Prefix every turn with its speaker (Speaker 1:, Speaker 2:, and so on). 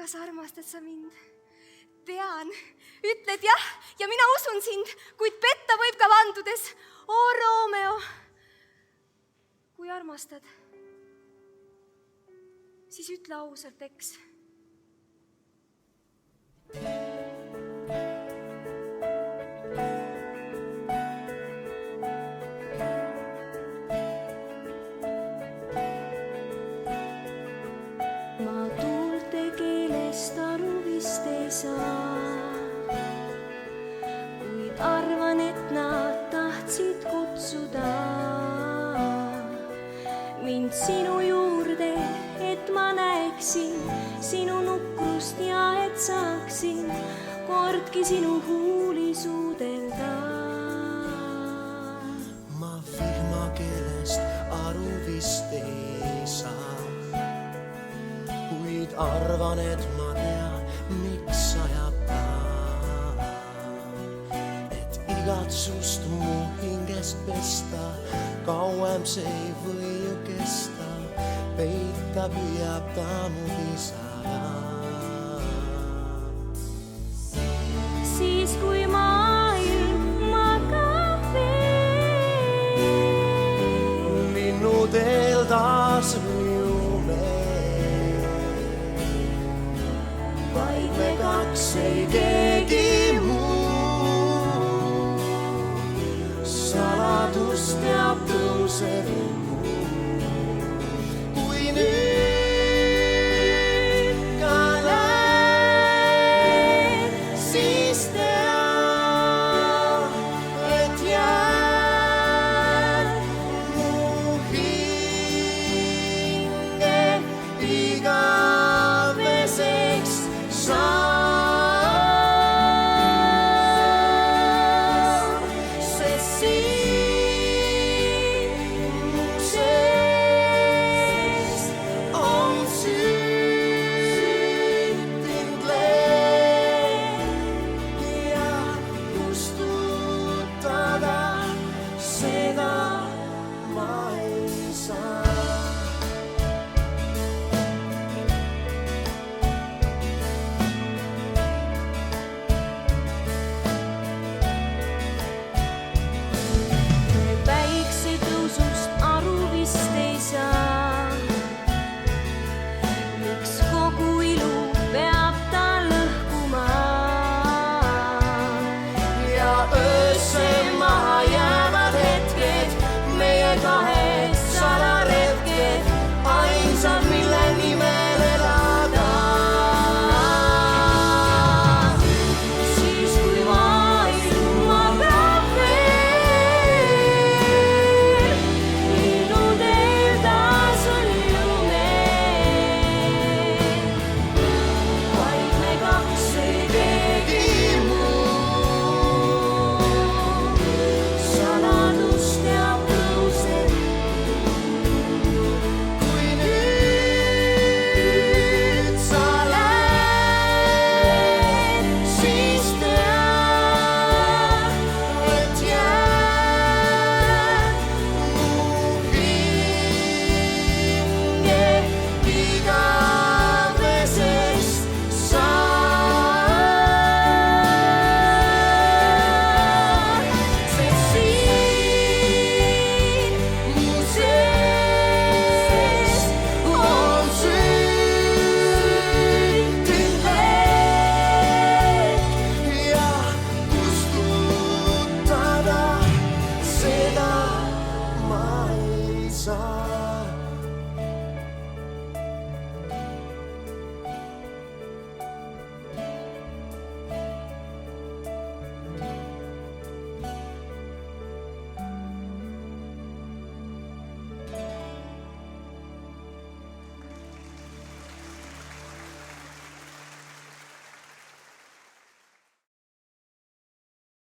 Speaker 1: kas armastad sa mind? Tean, ütled jah ja mina usun sind, kuid petta võib ka vandudes. O Romeo, kui armastad, siis ütle ausalt, eks.
Speaker 2: Ma tuulte keelest aru vist ei saa, kuid arvan, et nad tahtsid kutsuda mind sinu juurde, et ma näeksin sinu nukrust ja et saaksin kordki sinu huuli suudelda.
Speaker 3: Ma vihma keelest aru vist ei saa, kuid arvan, et ma tean, miks ajab ta, et igatsust mu hingest pesta, kauem see ei või ju kesta, peita püüab ta mu pisara.
Speaker 2: Siis kui maailm magab veel,
Speaker 3: Minu teel taas